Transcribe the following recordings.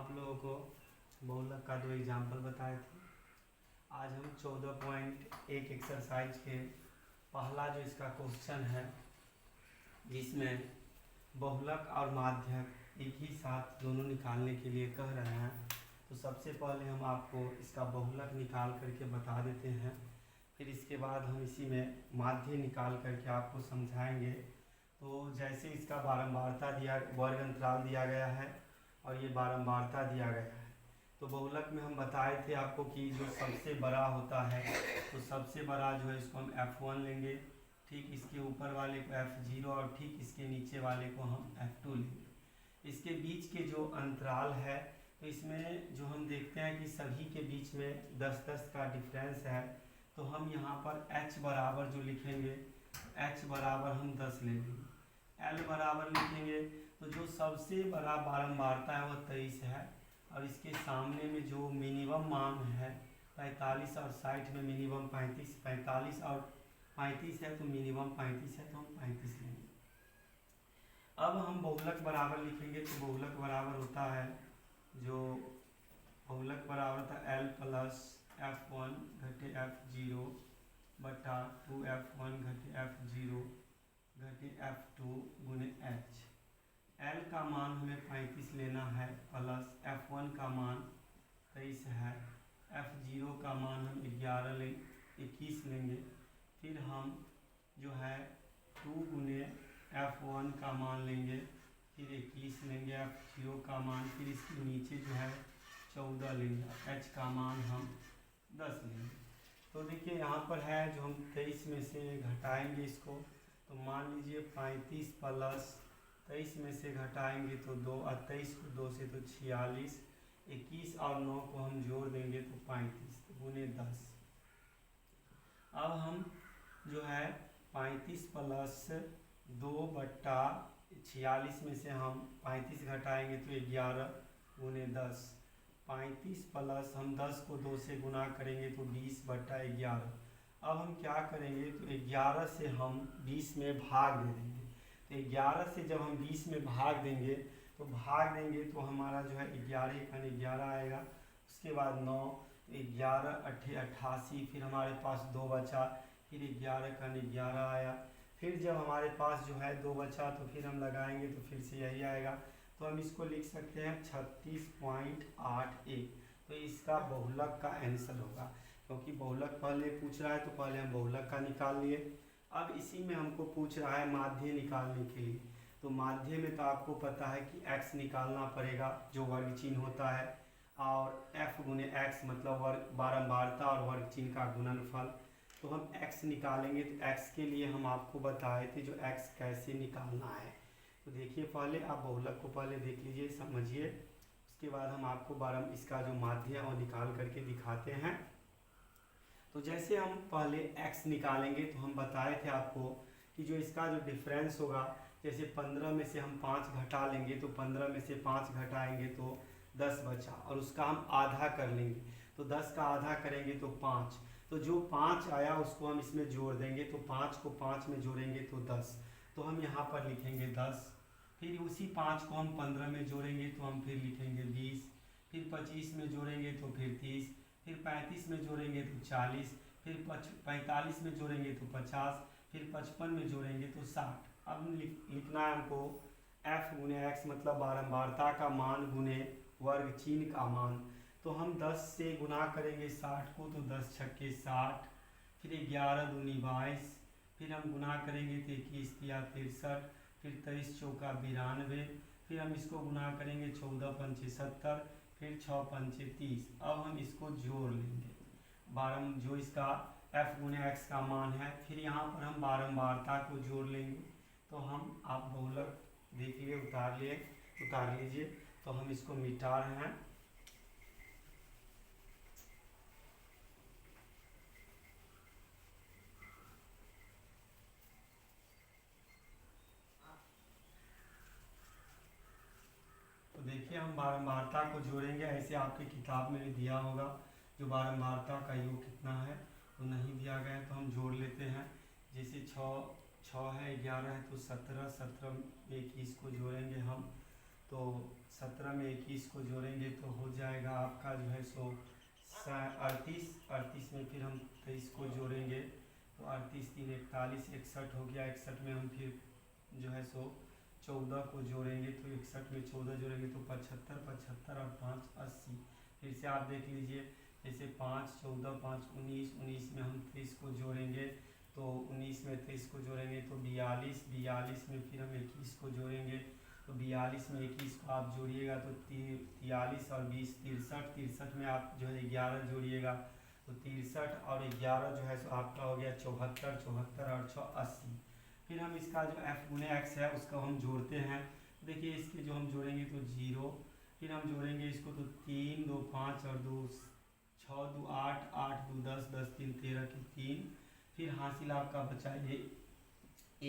आप लोगों को बहुलक का 2 एग्जाम्पल बताए थे। आज हम 14.1 एक्सरसाइज के पहला जो इसका क्वेश्चन है जिसमें बहुलक और माध्यक एक ही साथ दोनों निकालने के लिए कह रहे हैं। तो सबसे पहले हम आपको इसका बहुलक निकाल करके बता देते हैं, फिर इसके बाद हम इसी में माध्य निकाल करके आपको समझाएंगे। तो जैसे इसका बारंबारता दिया, वर्ग अंतराल दिया गया है और ये बारंबारता दिया गया है। तो बहुलक में हम बताए थे आपको कि जो सबसे बड़ा होता है तो सबसे बड़ा जो है इसको हम F1 लेंगे, ठीक इसके ऊपर वाले को F0 और ठीक इसके नीचे वाले को हम F2 लेंगे। इसके बीच के जो अंतराल है तो इसमें जो हम देखते हैं कि सभी के बीच में 10-10 का डिफरेंस है। तो हम यहाँ पर h बराबर जो लिखेंगे, h बराबर हम 10 ले लेंगे, l बराबर लिखेंगे। तो जो सबसे बड़ा बारंबारता है वो 23 है और इसके सामने में जो मिनिमम मान है 45 और 60 में मिनिमम 35, 45 और 35 है तो मिनिमम 35 है तो हम 35 लेंगे। अब हम बहुलक बराबर लिखेंगे तो बहुलक बराबर होता है जो बहुलक बराबर होता है L प्लस F1 घटे F0 बटा 2F1 घटे F0 घटे F2 गुने H। L का मान हमें 35 लेना है प्लस F1 का मान 23 है, F0 का मान हम 21 लेंगे। फिर हम जो है 2 गुने F1 का मान लेंगे, फिर 21 लेंगे F0 का मान, फिर इसके नीचे जो है 14 लेंगे, H का मान हम 10 लेंगे। तो देखिए यहाँ पर है जो हम 23 में से घटाएंगे इसको, तो मान लीजिए 35 प्लस 23 में से घटाएंगे तो 2 और 23 को 2 से तो 46, 21 और 9 को हम जोड़ देंगे तो 35 गुने 10। अब हम जो है 35 प्लस 2 बट्टा 46 में से हम 35 घटाएंगे तो 11 गुने 10। 35 प्लस हम 10 को 2 से गुना करेंगे तो 20 बट्टा 11। अब हम क्या करेंगे तो 11 से हम 20 में भाग दे देंगे। तो 11 से जब हम 20 में भाग देंगे तो हमारा जो है 11 का 11 आएगा। उसके बाद 9, 11 8 88, फिर हमारे पास 2 बचा, फिर 11 का 11 आया। फिर जब हमारे पास जो है 2 बचा तो फिर हम लगाएंगे तो फिर से यही आएगा। तो हम इसको लिख सकते हैं 36.81। तो इसका बहुलक का आंसर होगा, क्योंकि बहुलक पहले पूछ रहा है तो पहले हम बहुलक का निकाल लिए। अब इसी में हमको पूछ रहा है माध्य निकालने के लिए। तो माध्य में तो आपको पता है कि x निकालना पड़ेगा जो वर्ग चिन्ह होता है, और f गुने x मतलब वर्ग बारंबारता और वर्ग चिन्ह का गुणनफल। तो हम x निकालेंगे तो x के लिए हम आपको बताए थे जो x कैसे निकालना है। तो देखिए पहले आप बहुलक को पहले देख लीजिए, समझिए, उसके बाद हम आपको इसका जो माध्य है वो निकाल करके दिखाते हैं। तो जैसे हम पहले x निकालेंगे तो हम बताए थे आपको कि जो इसका जो डिफरेंस होगा, जैसे 15 में से हम 5 घटा लेंगे तो 15 में से 5 घटाएंगे तो 10 बचा, और उसका हम आधा कर लेंगे तो 10 का आधा करेंगे तो 5। तो जो 5 आया उसको हम इसमें जोड़ देंगे, तो 5 को 5 में जोड़ेंगे तो 10। तो हम यहाँ पर लिखेंगे 10, फिर उसी 5 को हम 15 में जोड़ेंगे तो हम फिर लिखेंगे 20, फिर 25 में जोड़ेंगे तो फिर 30, फिर 35 में जोड़ेंगे तो 40, फिर 45 में जोड़ेंगे तो 50, फिर 55 में जोड़ेंगे तो 60। अब लिखना है हमको f गुने x मतलब बारंबारता का मान गुने वर्ग चिन्ह का मान। तो हम 10 से गुना करेंगे 60 को तो 10 छक्के 60, फिर 11 दूनी 22, फिर हम गुना करेंगे तो 21 तिया 63, फिर 23 चौका 92, फिर हम इसको गुना करेंगे 14 पंचे 70, फिर 6 पंचे 30। अब हम इसको जोड़ लेंगे जो इसका f गुने x का मान है, फिर यहाँ पर हम बारंबारता को जोड़ लेंगे। तो हम आप बहुलक देखिए उतार लीजिए। तो हम इसको मिटा रहे हैं। तो देखिए हम बारंबारता को जोड़ेंगे, ऐसे आपकी किताब में भी दिया होगा जो बारंबारता का योग कितना है, तो नहीं दिया गया है तो हम जोड़ लेते हैं। जैसे 6 है, 11 है तो 17, 17 में 21 को जोड़ेंगे हम तो 17 में 21 को जोड़ेंगे तो हो जाएगा आपका जो है सो 38 में फिर हम 23 को जोड़ेंगे तो 38 3 41 61 हो गया। 61 में हम फिर जो है सो 14 को जोड़ेंगे तो 61 में 14 जोड़ेंगे तो 75 75 और 5 80। फिर से आप देख लीजिए, जैसे 5 14 5 19 19 में हम 23 को जोड़ेंगे तो 19 में 23 को जोड़ेंगे तो 42 42 में फिर हम 21 को जोड़ेंगे तो 42 में 21 को आप जोड़िएगा तो 43 और 20 63 63 में आप जो है 11 जोड़िएगा तो 63 और 11 जो है सो आपका हो गया 74 74 और 6 80। फिर हम इसका जो f गुने x है उसको हम जोड़ते हैं। देखिए इसके जो हम जोड़ेंगे तो 0, फिर हम जोड़ेंगे इसको तो 3 2 5 और 2 6 2 8 8 2 10 10 3 13 की 3, फिर हासिल आपका बचा ये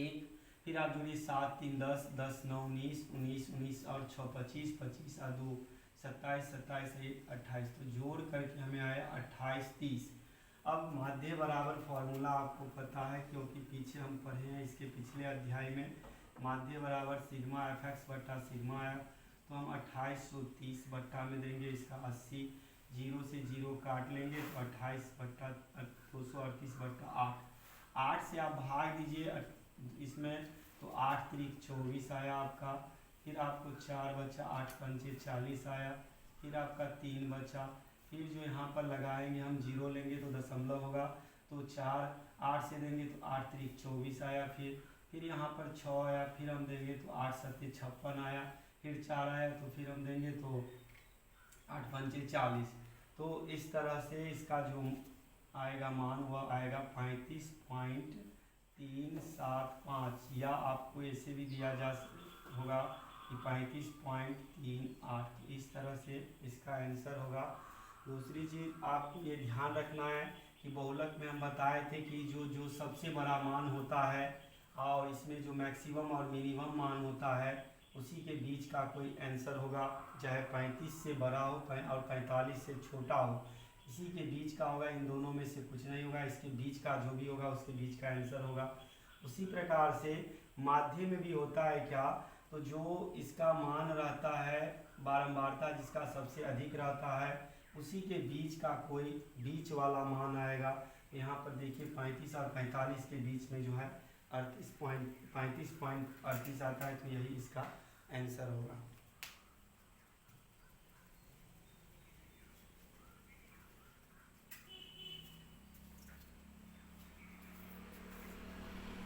1, फिर आप जोड़िए 7 3 10 10 9 19 19 19 और 6 25 25 और 2 27 27 1 28, तो जोड़ करके हमें आया 28 30। अब माध्य बराबर फॉर्मूला आपको पता है क्योंकि पीछे हम पढ़े हैं, इसके पिछले अध्याय में माध्य बराबर सिग्मा एफ एक्स बट्टा सिग्मा एफ। तो हम 2830 बट्टा में देंगे इसका 80, 0 से 0 काट लेंगे तो 28 बट्टा 238 बट्टा 8। 8 से आप भाग दीजिए इसमें तो 8 त्रिक 24 आया आपका, फिर आपको 4 बचा, 8 पंचे 40 आया, फिर आपका 3 बचा, फिर जो यहाँ पर लगाएंगे हम 0 लेंगे तो दशमलव होगा तो 4 8 से देंगे तो 8 त्रिक 24 आया, फिर यहाँ पर 6 आया, फिर हम देंगे तो 8 सत्ते 56 आया, फिर 4 आया तो फिर हम देंगे तो 8 पंचे 40। तो इस तरह से इसका जो आएगा मान वह आएगा 35.375, या आपको ऐसे भी दिया जा होगा कि 35.38। इस तरह से इसका आंसर होगा। दूसरी चीज़ आपको ये ध्यान रखना है कि बहुलक में हम बताए थे कि जो सबसे बड़ा मान होता है और इसमें जो मैक्सिमम और मिनिमम मान होता है उसी के बीच का कोई आंसर होगा, चाहे 35 से बड़ा हो और 45 से छोटा हो, इसी के बीच का होगा। इन दोनों में से कुछ नहीं होगा, इसके बीच का जो भी होगा उसके बीच का आंसर होगा। उसी प्रकार से माध्य में भी होता है क्या, तो जो इसका मान रहता है बारंबारता जिसका सबसे अधिक रहता है उसी के बीच का कोई बीच वाला मान आएगा। यहाँ पर देखिए 35 और 45 के बीच में जो है 35.38 आता है, तो यही इसका आंसर होगा।